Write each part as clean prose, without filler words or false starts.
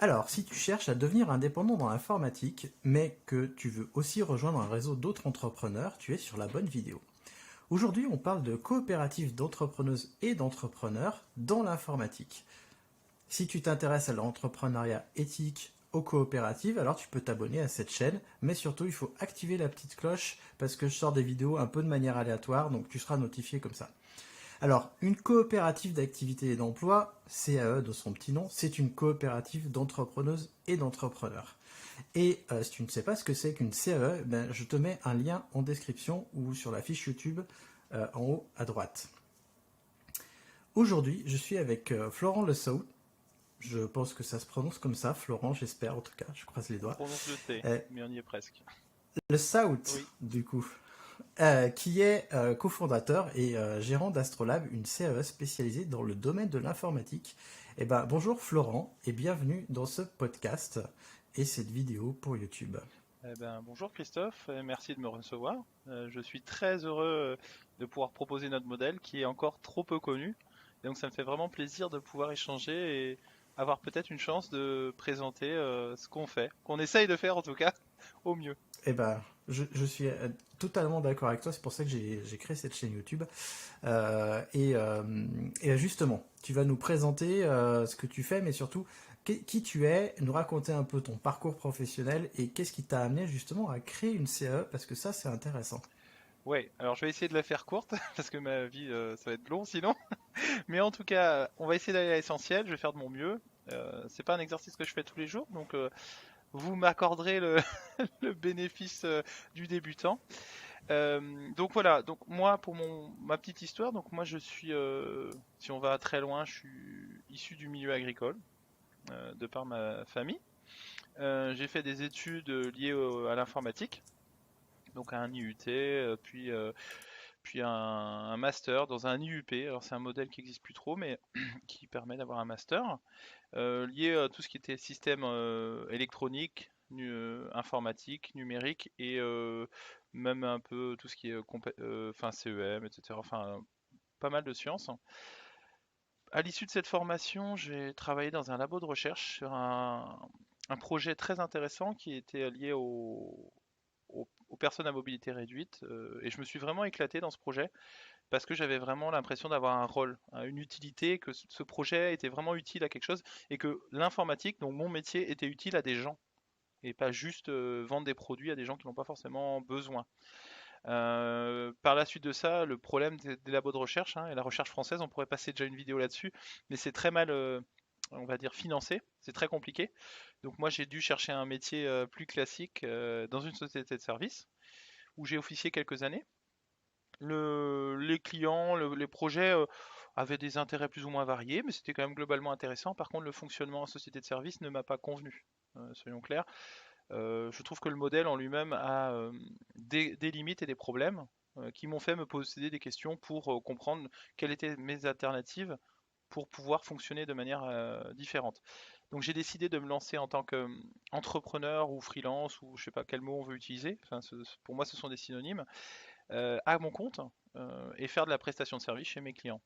Alors, si tu cherches à devenir indépendant dans l'informatique, mais que tu veux aussi rejoindre un réseau d'autres entrepreneurs, tu es sur la bonne vidéo. Aujourd'hui, on parle de coopérative d'entrepreneuses et d'entrepreneurs dans l'informatique. Si tu t'intéresses à l'entrepreneuriat éthique, aux coopératives, alors tu peux t'abonner à cette chaîne, mais surtout il faut activer la petite cloche parce que je sors des vidéos un peu de manière aléatoire, donc tu seras notifié comme ça. Alors, une coopérative d'activité et d'emploi, CAE de son petit nom, c'est une coopérative d'entrepreneuses et d'entrepreneurs. Et si tu ne sais pas ce que c'est qu'une CAE, ben, je te mets un lien en description ou sur la fiche YouTube en haut à droite. Aujourd'hui, je suis avec Florent Le Sceau. Je pense que ça se prononce comme ça, Florent, j'espère en tout cas, je croise les On doigts. prononce le T, Euh, mais on y est presque. le South, Oui. du coup, qui est cofondateur et gérant d'Astrolab, une CAE spécialisée dans le domaine de l'informatique. Eh ben, bonjour Florent et bienvenue dans ce podcast et cette vidéo pour YouTube. Bonjour Christophe, et merci de me recevoir. Je suis très heureux de pouvoir proposer notre modèle qui est encore trop peu connu. Et donc ça me fait vraiment plaisir de pouvoir échanger et avoir peut-être une chance de présenter ce qu'on fait, qu'on essaye de faire en tout cas au mieux. Eh ben, je suis totalement d'accord avec toi, c'est pour ça que j'ai créé cette chaîne YouTube. Et justement, tu vas nous présenter ce que tu fais, mais surtout qui tu es, nous raconter un peu ton parcours professionnel et qu'est-ce qui t'a amené justement à créer une CAE, parce que ça c'est intéressant. Ouais, alors je vais essayer de la faire courte parce que ma vie ça va être long sinon. Mais en tout cas, on va essayer d'aller à l'essentiel, je vais faire de mon mieux. C'est pas un exercice que je fais tous les jours, donc vous m'accorderez le bénéfice du débutant. Donc voilà, donc moi pour ma petite histoire, donc moi je suis, si on va très loin, je suis issu du milieu agricole, de par ma famille. J'ai fait des études liées à l'informatique, donc un IUT, puis un master dans un IUP. Alors c'est un modèle qui n'existe plus trop, mais qui permet d'avoir un master lié à tout ce qui était système électronique, informatique, numérique et même un peu tout ce qui est enfin CEM, etc. Enfin, pas mal de sciences. À l'issue de cette formation, j'ai travaillé dans un labo de recherche sur un projet très intéressant qui était lié aux personnes à mobilité réduite. Et je me suis vraiment éclaté dans ce projet parce que j'avais vraiment l'impression d'avoir un rôle, hein, une utilité, que ce projet était vraiment utile à quelque chose et que l'informatique, donc mon métier, était utile à des gens et pas juste vendre des produits à des gens qui n'ont pas forcément besoin. Par la suite de ça, le problème des labos de recherche, hein, et la recherche française, on pourrait passer déjà une vidéo là-dessus, mais c'est très mal, on va dire, financé, c'est très compliqué. Donc moi, j'ai dû chercher un métier plus classique dans une société de service où j'ai officié quelques années. Les clients, les projets avaient des intérêts plus ou moins variés, mais c'était quand même globalement intéressant. Par contre, le fonctionnement en société de service ne m'a pas convenu, soyons clairs. Je trouve que le modèle en lui-même a des limites et des problèmes qui m'ont fait me poser des questions pour comprendre quelles étaient mes alternatives pour pouvoir fonctionner de manière différente. Donc j'ai décidé de me lancer en tant qu'entrepreneur ou freelance ou je sais pas quel mot on veut utiliser. Enfin, pour moi, ce sont des synonymes à mon compte et faire de la prestation de service chez mes clients.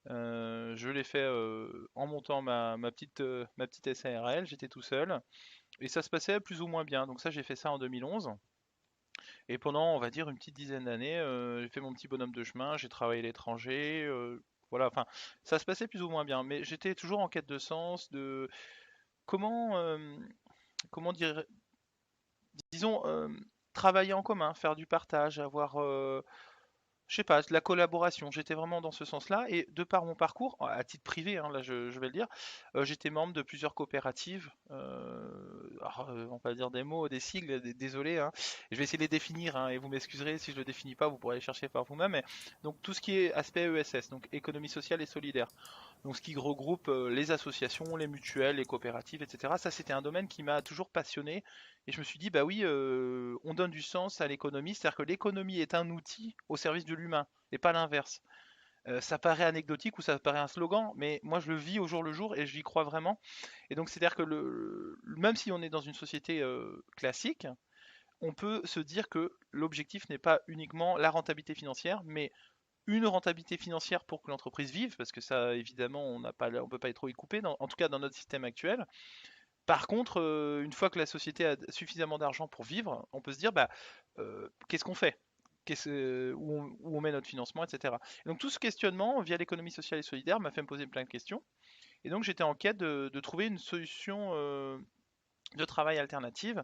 Je l'ai fait en montant ma petite SARL, j'étais tout seul et ça se passait plus ou moins bien. Donc ça, j'ai fait ça en 2011 et pendant, on va dire, une petite dizaine d'années, j'ai fait mon petit bonhomme de chemin, j'ai travaillé à l'étranger, voilà, enfin, ça se passait plus ou moins bien, mais j'étais toujours en quête de sens, de comment, comment dire, disons, travailler en commun, faire du partage, avoir je sais pas, de la collaboration. J'étais vraiment dans ce sens-là. Et de par mon parcours, à titre privé, hein, là je vais le dire, j'étais membre de plusieurs coopératives. Alors, on va dire des mots, des sigles, désolé. Hein. Je vais essayer de les définir hein, et vous m'excuserez si je ne le définis pas, vous pourrez les chercher par vous-même. Mais, donc tout ce qui est aspect ESS, donc économie sociale et solidaire. Donc ce qui regroupe les associations, les mutuelles, les coopératives, etc. Ça, c'était un domaine qui m'a toujours passionné. Et je me suis dit, bah oui, on donne du sens à l'économie, c'est-à-dire que l'économie est un outil au service de l'humain, et pas l'inverse. Ça paraît anecdotique ou ça paraît un slogan, mais moi je le vis au jour le jour et j'y crois vraiment. Et donc c'est-à-dire que même si on est dans une société classique, on peut se dire que l'objectif n'est pas uniquement la rentabilité financière, mais une rentabilité financière pour que l'entreprise vive, parce que ça, évidemment, on n'a pas, on peut pas être trop y coupé, en tout cas dans notre système actuel, Par contre, une fois que la société a suffisamment d'argent pour vivre, on peut se dire, bah, qu'est-ce qu'on fait? Où on met notre financement, etc. Et donc tout ce questionnement via l'économie sociale et solidaire m'a fait me poser plein de questions. Et donc j'étais en quête de trouver une solution de travail alternative.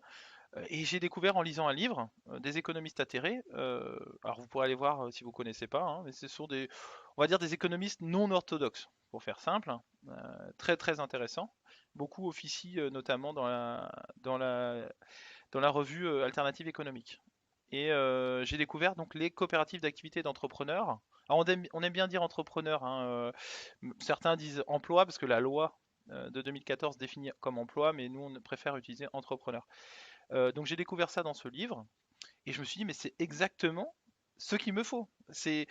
Et j'ai découvert en lisant un livre des économistes atterrés. Alors vous pourrez aller voir si vous connaissez pas, hein, mais ce sont on va dire des économistes non orthodoxes, pour faire simple, très très intéressants. Beaucoup officient notamment dans la revue Alternative économique. Et j'ai découvert donc les coopératives d'activité d'entrepreneurs. Alors on aime bien dire entrepreneur, hein, certains disent emploi parce que la loi de 2014 définit comme emploi, mais nous on préfère utiliser entrepreneur. Donc j'ai découvert ça dans ce livre et je me suis dit mais c'est exactement ce qu'il me faut. Je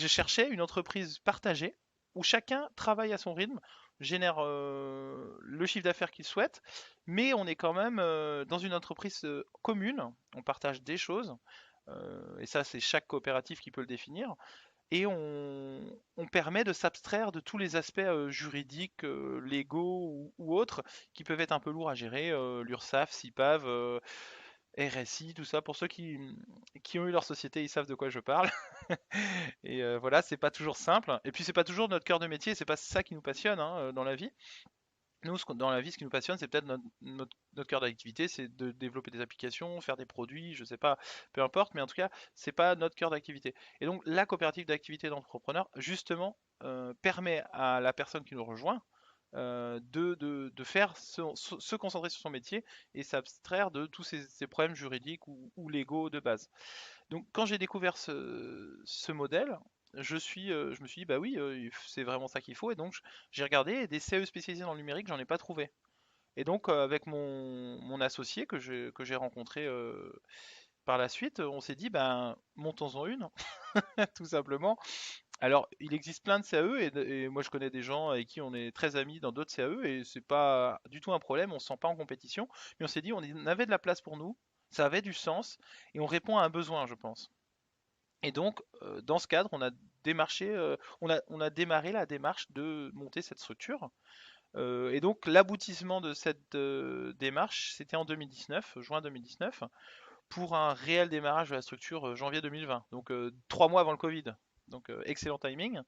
cherchais une entreprise partagée où chacun travaille à son rythme, génère le chiffre d'affaires qu'il souhaite, mais on est quand même dans une entreprise commune, on partage des choses, et ça c'est chaque coopérative qui peut le définir, et on permet de s'abstraire de tous les aspects juridiques, légaux ou autres, qui peuvent être un peu lourds à gérer, l'URSSAF, CIPAV, RSI, tout ça. Pour ceux qui ont eu leur société, ils savent de quoi je parle. Et voilà, c'est pas toujours simple. Et puis c'est pas toujours notre cœur de métier, c'est pas ça qui nous passionne dans la vie. Nous, dans la vie, ce qui nous passionne, c'est peut-être notre cœur d'activité, c'est de développer des applications, faire des produits, je sais pas, peu importe, mais en tout cas, c'est pas notre cœur d'activité. Et donc, la coopérative d'activité d'entrepreneurs, justement, permet à la personne qui nous rejoint de faire se concentrer sur son métier et s'abstraire de tous ces problèmes juridiques ou légaux de base. Donc quand j'ai découvert ce modèle, je me suis dit, bah oui, c'est vraiment ça qu'il faut. Et donc j'ai regardé et des CAE spécialisés dans le numérique, j'en ai pas trouvé. Et donc avec mon associé que j'ai rencontré par la suite, on s'est dit, ben montons-en une, tout simplement. Alors il existe plein de CAE et moi je connais des gens avec qui on est très amis dans d'autres CAE et c'est pas du tout un problème, on se sent pas en compétition. Mais on s'est dit, on avait de la place pour nous, ça avait du sens et on répond à un besoin, je pense. Et donc, dans ce cadre, on a démarré la démarche de monter cette structure. Et donc, l'aboutissement de cette démarche, c'était en 2019, juin 2019, pour un réel démarrage de la structure janvier 2020. Donc, 3 mois avant le Covid. Donc, excellent timing.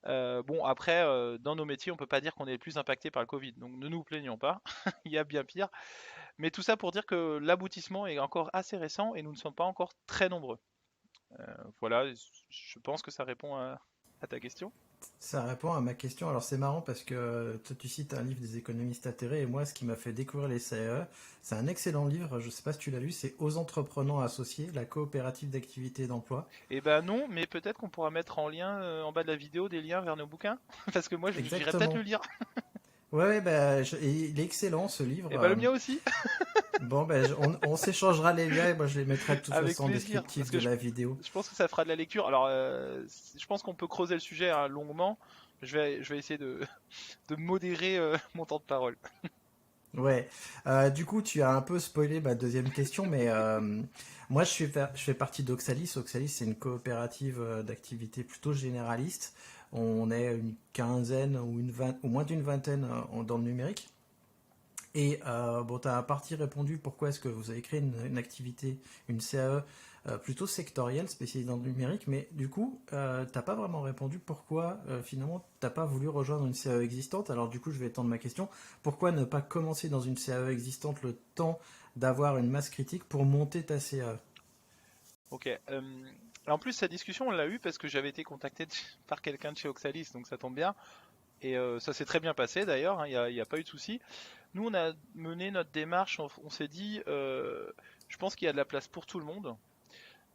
Bon, après, dans nos métiers, on peut pas dire qu'on est le plus impacté par le Covid. Donc, ne nous plaignons pas. Il y a bien pire. Mais tout ça pour dire que l'aboutissement est encore assez récent et nous ne sommes pas encore très nombreux. Voilà, je pense que ça répond à ta question. Ça répond à ma question. Alors c'est marrant parce que toi tu cites un livre des économistes atterrés et moi ce qui m'a fait découvrir les CAE, c'est un excellent livre, je ne sais pas si tu l'as lu, c'est Aux entreprenants associés, la coopérative d'activité et d'emploi. Eh ben non, mais peut-être qu'on pourra mettre en lien en bas de la vidéo des liens vers nos bouquins, parce que moi j'irai peut-être le Exactement. lire. Ouais, ouais, bah, et il est excellent ce livre. Et ben le mien aussi, Bon, ben, on s'échangera les liens et moi je les mettrai de toute avec façon en plaisir, descriptif parce que de je, la vidéo. je pense que ça fera de la lecture. Alors, je pense qu'on peut creuser le sujet longuement. Je vais essayer de modérer mon temps de parole. Ouais. Du coup, tu as un peu spoilé ma deuxième question, mais moi, je fais partie d'Oxalis. Oxalis, c'est une coopérative d'activité plutôt généraliste. On est une quinzaine ou moins d'une vingtaine dans le numérique. Et bon, tu as à partie répondu pourquoi est-ce que vous avez créé une activité, une CAE plutôt sectorielle spécialisée dans le numérique, mais du coup, t'as pas vraiment répondu pourquoi finalement t'as pas voulu rejoindre une CAE existante. Alors du coup, je vais étendre ma question. Pourquoi ne pas commencer dans une CAE existante le temps d'avoir une masse critique pour monter ta CAE? Ok. En plus, cette discussion, on l'a eue parce que j'avais été contacté par quelqu'un de chez Oxalis, donc ça tombe bien. Et ça s'est très bien passé d'ailleurs, il n'y a pas eu de souci. Nous, on a mené notre démarche, on s'est dit, je pense qu'il y a de la place pour tout le monde.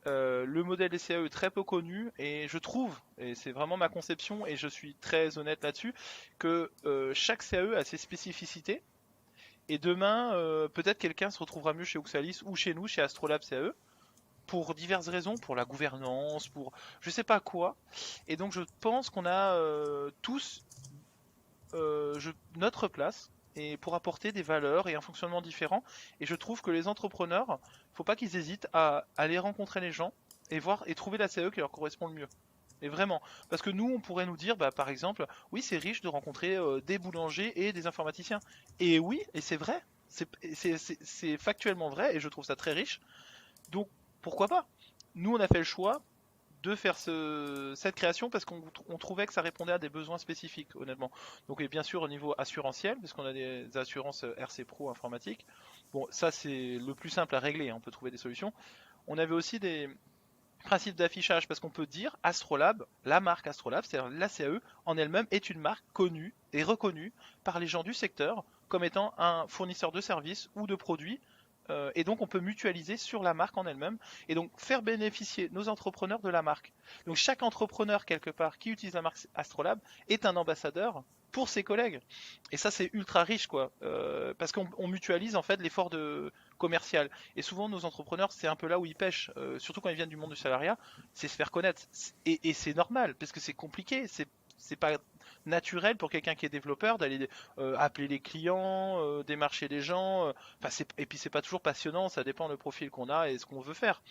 Le modèle des CAE est très peu connu et je trouve, et c'est vraiment ma conception et je suis très honnête là-dessus, que chaque CAE a ses spécificités. Et demain, peut-être quelqu'un se retrouvera mieux chez Oxalis ou chez nous, chez Astrolab CAE, pour diverses raisons, pour la gouvernance, pour je sais pas quoi. Et donc je pense qu'on a tous notre place et pour apporter des valeurs et un fonctionnement différent. Et je trouve que les entrepreneurs, faut pas qu'ils hésitent à aller rencontrer les gens et voir et trouver la CE qui leur correspond le mieux. Et vraiment, parce que nous, on pourrait nous dire, bah, par exemple, oui, c'est riche de rencontrer des boulangers et des informaticiens. Et oui, et c'est vrai, C'est factuellement vrai et je trouve ça très riche. Donc pourquoi pas? Nous, on a fait le choix de faire cette création parce qu'on trouvait que ça répondait à des besoins spécifiques, honnêtement. Donc, et bien sûr, au niveau assurantiel, parce qu'on a des assurances RC Pro informatiques. Bon, ça, c'est le plus simple à régler, hein, on peut trouver des solutions. On avait aussi des principes d'affichage parce qu'on peut dire Astrolab, la marque Astrolab, c'est-à-dire la CAE en elle-même est une marque connue et reconnue par les gens du secteur comme étant un fournisseur de services ou de produits et donc on peut mutualiser sur la marque en elle-même et donc faire bénéficier nos entrepreneurs de la marque. Donc chaque entrepreneur quelque part qui utilise la marque Astrolab est un ambassadeur pour ses collègues. Et ça c'est ultra riche quoi, parce qu'on mutualise en fait l'effort de commercial. Et souvent nos entrepreneurs c'est un peu là où ils pêchent, surtout quand ils viennent du monde du salariat, c'est se faire connaître. Et c'est normal parce que c'est compliqué, c'est pas naturel pour quelqu'un qui est développeur d'aller appeler les clients, démarcher les gens. Et puis c'est pas toujours passionnant, ça dépend le profil qu'on a et ce qu'on veut faire.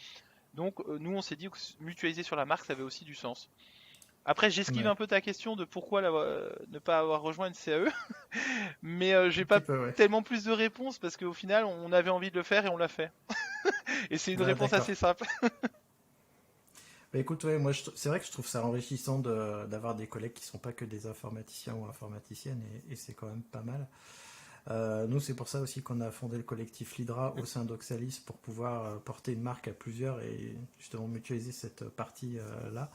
Donc nous on s'est dit que mutualiser sur la marque ça avait aussi du sens. Après j'esquive Ouais, un peu ta question de pourquoi ne pas avoir rejoint une CAE, mais j'ai un pas petit peu, ouais. tellement plus de réponses parce qu'au final on avait envie de le faire et on l'a fait. Et c'est une Ah, réponse d'accord. assez simple. Bah écoute, ouais, c'est vrai que je trouve ça enrichissant d'avoir des collègues qui sont pas que des informaticiens ou informaticiennes, et c'est quand même pas mal. Nous, c'est pour ça aussi qu'on a fondé le collectif Lidra au sein d'Oxalis pour pouvoir porter une marque à plusieurs et justement mutualiser cette partie-là.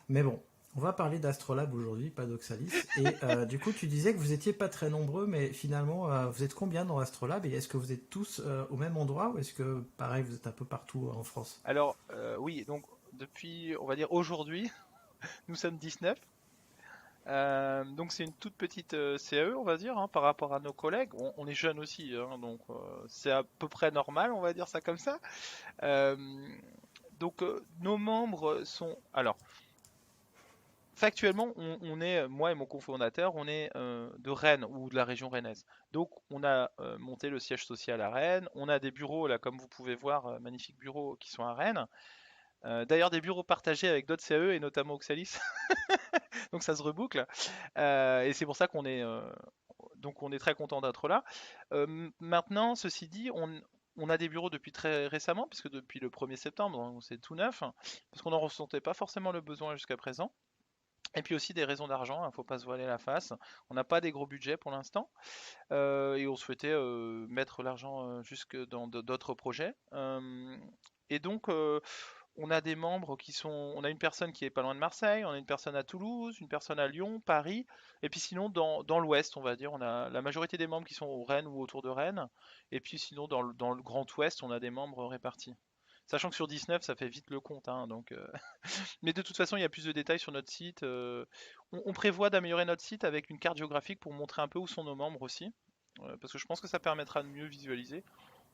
Mais bon, on va parler d'Astrolab aujourd'hui, pas d'Oxalis. Et du coup, tu disais que vous étiez pas très nombreux, mais finalement, vous êtes combien dans Astrolab et est-ce que vous êtes tous au même endroit ou est-ce que, pareil, vous êtes un peu partout en France? Alors oui, donc depuis on va dire aujourd'hui, nous sommes 19. Donc c'est une toute petite CAE, on va dire, hein, par rapport à nos collègues. On est jeunes aussi, hein, donc c'est à peu près normal, on va dire ça comme ça. Euh, donc nos membres sont... Alors, factuellement, on est, moi et mon cofondateur, on est de Rennes ou de la région rennaise. Donc on a monté le siège social à Rennes. On a des bureaux, là, comme vous pouvez voir, magnifiques bureaux qui sont à Rennes. D'ailleurs, des bureaux partagés avec d'autres CAE et notamment Oxalis. Donc ça se reboucle. Et c'est pour ça donc on est très content d'être là. Maintenant, ceci dit, on a des bureaux depuis très récemment, puisque depuis le 1er septembre, donc c'est tout neuf, parce qu'on n'en ressentait pas forcément le besoin jusqu'à présent. Et puis aussi des raisons d'argent, il ne faut pas se voiler la face. On n'a pas des gros budgets pour l'instant, et on souhaitait mettre l'argent jusque dans d'autres projets. Et donc, on a des membres qui sont. On a une personne qui est pas loin de Marseille, on a une personne à Toulouse, une personne à Lyon, Paris, et puis sinon dans l'Ouest, on va dire, on a la majorité des membres qui sont au Rennes ou autour de Rennes, et puis sinon dans le Grand Ouest, on a des membres répartis. Sachant que sur 19, ça fait vite le compte, hein, donc. Mais de toute façon, il y a plus de détails sur notre site. On prévoit d'améliorer notre site avec une carte géographique pour montrer un peu où sont nos membres aussi, parce que je pense que ça permettra de mieux visualiser.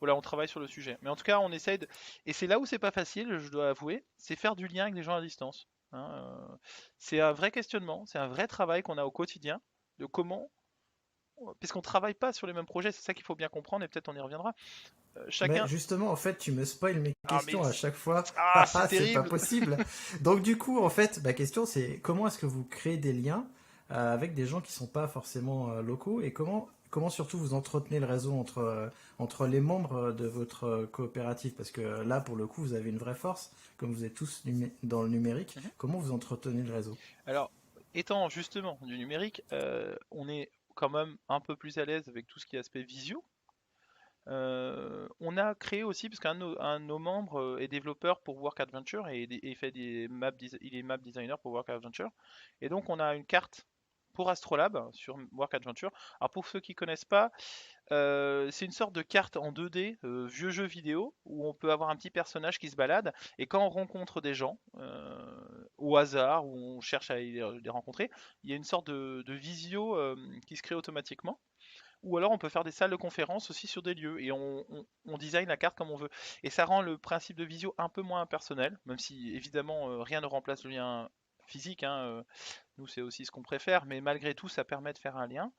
Voilà, on travaille sur le sujet. Mais en tout cas, on essaye de... Et c'est là où c'est pas facile, je dois avouer, c'est faire du lien avec des gens à distance, hein. C'est un vrai questionnement, c'est un vrai travail qu'on a au quotidien de comment, puisqu'on travaille pas sur les mêmes projets, c'est ça qu'il faut bien comprendre et peut-être on y reviendra. Mais Chacun. justement, en fait, tu me spoil mes Ah mais questions à chaque fois. c'est Ah, c'est pas terrible. possible. Donc du coup, en fait, ma question c'est comment est-ce que vous créez des liens avec des gens qui sont pas forcément locaux et comment surtout vous entretenez le réseau entre les membres de votre coopérative parce que là, pour le coup, vous avez une vraie force, comme vous êtes tous dans le numérique. Mhm. Comment vous entretenez le réseau? Alors, étant justement du numérique, on est quand même un peu plus à l'aise avec tout ce qui est aspect visio. On a créé aussi, parce un de nos membres est développeur pour Work Adventure et fait il est map designer pour Work Adventure. Et donc on a une carte pour Astrolab sur Work Adventure. Alors pour ceux qui connaissent pas, c'est une sorte de carte en 2D, vieux jeu vidéo, où on peut avoir un petit personnage qui se balade, et quand on rencontre des gens, au hasard, ou on cherche à les rencontrer, il y a une sorte de visio qui se crée automatiquement. Ou alors on peut faire des salles de conférence aussi sur des lieux et on design la carte comme on veut. Et ça rend le principe de visio un peu moins impersonnel, même si évidemment rien ne remplace le lien physique, hein, nous c'est aussi ce qu'on préfère, mais malgré tout ça permet de faire un lien.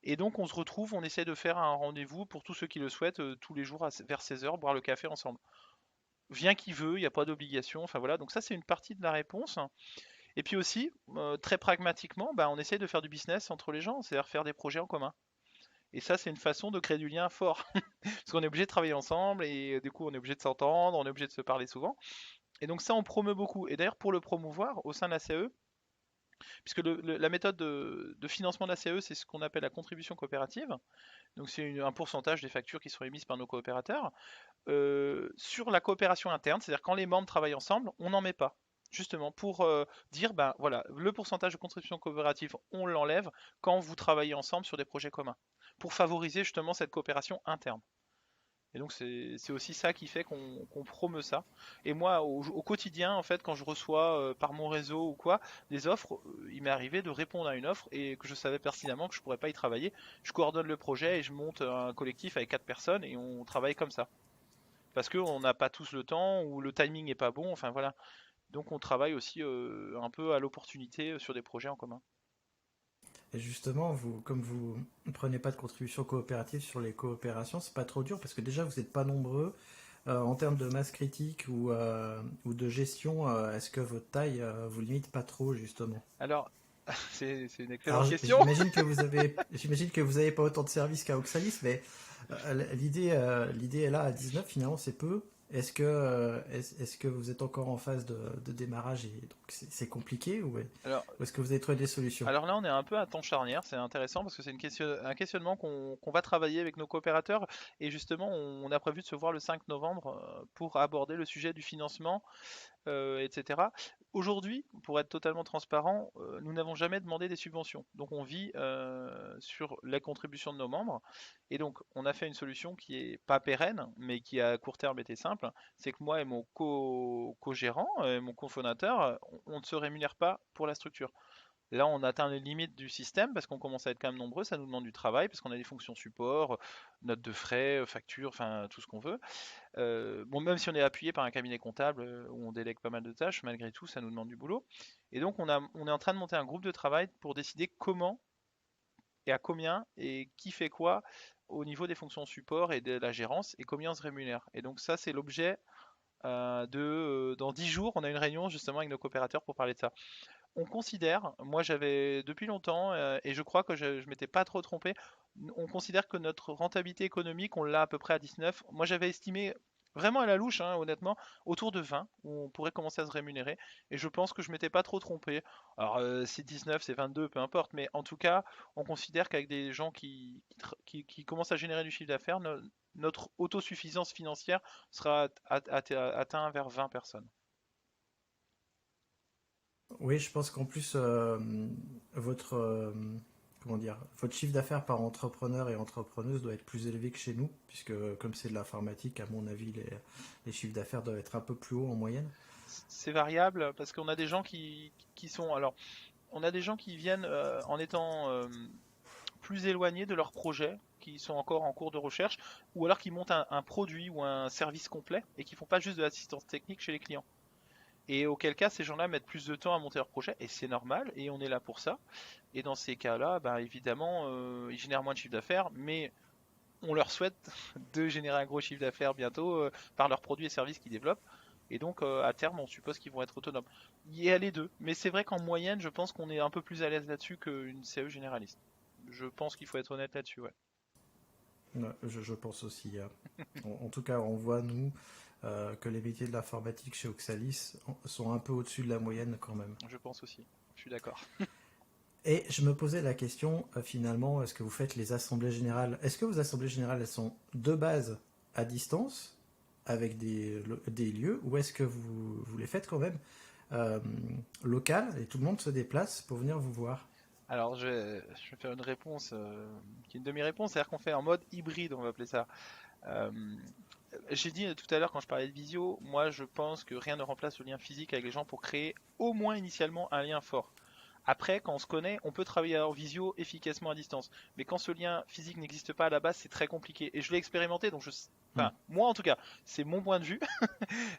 Et donc on se retrouve, on essaie de faire un rendez-vous pour tous ceux qui le souhaitent tous les jours vers 16h, boire le café ensemble. Vient qui veut, il n'y a pas d'obligation, enfin voilà, donc ça c'est une partie de la réponse. Et puis aussi, très pragmatiquement, bah, on essaie de faire du business entre les gens, c'est-à-dire faire des projets en commun. Et ça, c'est une façon de créer du lien fort. Parce qu'on est obligé de travailler ensemble et du coup, on est obligé de s'entendre, on est obligé de se parler souvent. Et donc ça, on promeut beaucoup. Et d'ailleurs, pour le promouvoir au sein de la CAE, puisque la méthode de financement de la CAE, c'est ce qu'on appelle la contribution coopérative. Donc c'est un pourcentage des factures qui sont émises par nos coopérateurs. Sur la coopération interne, c'est-à-dire quand les membres travaillent ensemble, on n'en met pas. Justement pour dire, ben voilà, le pourcentage de contribution coopérative, on l'enlève quand vous travaillez ensemble sur des projets communs, pour favoriser justement cette coopération interne. Et donc c'est aussi ça qui fait qu'on promeut ça. Et moi, au quotidien, en fait, quand je reçois par mon réseau ou quoi des offres, il m'est arrivé de répondre à une offre et que je savais pertinemment que je pourrais pas y travailler. Je coordonne le projet et je monte un collectif avec 4 personnes et on travaille comme ça. Parce qu'on n'a pas tous le temps ou le timing n'est pas bon, enfin voilà. Donc on travaille aussi un peu à l'opportunité sur des projets en commun. Et justement, comme vous ne prenez pas de contribution coopérative sur les coopérations, c'est pas trop dur parce que déjà vous n'êtes pas nombreux. En termes de masse critique ou de gestion, est-ce que votre taille vous limite pas trop justement? Alors, c'est une Alors excellente question. j'imagine que vous avez pas autant de services qu'à Oxalis, mais l'idée est là à 19 finalement c'est peu. Est-ce que vous êtes encore en phase de démarrage et donc c'est compliqué Alors, ou est-ce que vous avez trouvé des solutions? Alors là, on est un peu à temps charnière, c'est intéressant parce que c'est un questionnement qu'on va travailler avec nos coopérateurs et justement, on a prévu de se voir le 5 novembre pour aborder le sujet du financement, etc. Aujourd'hui, pour être totalement transparent, nous n'avons jamais demandé des subventions. Donc on vit sur les contributions de nos membres et donc on a fait une solution qui est pas pérenne, mais qui à court terme était simple. C'est que moi et mon co-gérant, mon cofondateur, on ne se rémunère pas pour la structure. Là, on atteint les limites du système parce qu'on commence à être quand même nombreux, ça nous demande du travail parce qu'on a des fonctions support, notes de frais, factures, enfin tout ce qu'on veut. Bon, même si on est appuyé par un cabinet comptable où on délègue pas mal de tâches, malgré tout, ça nous demande du boulot. Et donc, on est en train de monter un groupe de travail pour décider comment et à combien et qui fait quoi au niveau des fonctions support et de la gérance et combien on se rémunère. Et donc ça, c'est l'objet dans 10 jours, on a une réunion justement avec nos coopérateurs pour parler de ça. On considère, moi j'avais depuis longtemps, et je crois que je m'étais pas trop trompé, on considère que notre rentabilité économique, on l'a à peu près à 19. Moi j'avais estimé vraiment à la louche, hein, honnêtement, autour de 20, où on pourrait commencer à se rémunérer, et je pense que je m'étais pas trop trompé. Alors c'est 19, c'est 22, peu importe, mais en tout cas, on considère qu'avec des gens qui commencent à générer du chiffre d'affaires, notre autosuffisance financière sera atteint vers 20 personnes. Oui, je pense qu'en plus, votre, comment dire, votre chiffre d'affaires par entrepreneur et entrepreneuse doit être plus élevé que chez nous, puisque comme c'est de l'informatique, à mon avis, les chiffres d'affaires doivent être un peu plus hauts en moyenne. C'est variable parce qu'on a des gens qui sont. Alors, on a des gens qui viennent en étant plus éloignés de leur projet, qui sont encore en cours de recherche, ou alors qui montent un produit ou un service complet et qui font pas juste de l'assistance technique chez les clients. Et auquel cas, ces gens-là mettent plus de temps à monter leur projet, et c'est normal, et on est là pour ça. Et dans ces cas-là, bah, évidemment, ils génèrent moins de chiffre d'affaires, mais on leur souhaite de générer un gros chiffre d'affaires bientôt par leurs produits et services qu'ils développent. Et donc à terme, on suppose qu'ils vont être autonomes. Il y a les deux, mais c'est vrai qu'en moyenne, je pense qu'on est un peu plus à l'aise là-dessus qu'une CE généraliste. Je pense qu'il faut être honnête là-dessus, ouais. Ouais, je pense aussi. En tout cas, on voit, nous, que les métiers de l'informatique chez Oxalis sont un peu au-dessus de la moyenne quand même. Je pense aussi. Je suis d'accord. Et je me posais la question, finalement, est-ce que vous faites les assemblées générales? Est-ce que vos assemblées générales, elles sont de base à distance, avec des lieux, ou est-ce que vous les faites quand même euh, locales et tout le monde se déplace pour venir vous voir? Alors je vais faire une réponse qui est une demi-réponse, c'est-à-dire qu'on fait en mode hybride, on va appeler ça. Euh, j'ai dit tout à l'heure quand je parlais de visio, moi je pense que rien ne remplace le lien physique avec les gens pour créer au moins initialement un lien fort. Après, quand on se connaît, on peut travailler en visio efficacement à distance. Mais quand ce lien physique n'existe pas à la base, c'est très compliqué. Et je l'ai expérimenté, donc Hmm. enfin, moi en tout cas, c'est mon point de vue.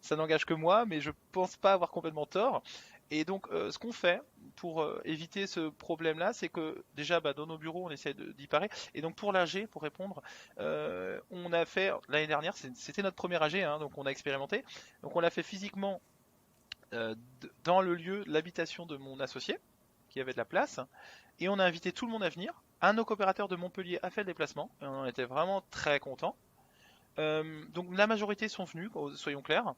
Ça n'engage que moi, mais je pense pas avoir complètement tort. Et donc, ce qu'on fait pour éviter ce problème-là, c'est que déjà, bah, dans nos bureaux, on essaie d'y parer. Et donc, pour l'AG, pour répondre, on a fait l'année dernière, c'était notre premier AG, hein, donc on a expérimenté. Donc, on l'a fait physiquement dans le lieu, l'habitation de mon associé qui avait de la place, et on a invité tout le monde à venir un de nos coopérateurs de Montpellier a fait le déplacement, et on en était vraiment très contents. Donc la majorité sont venus, soyons clairs.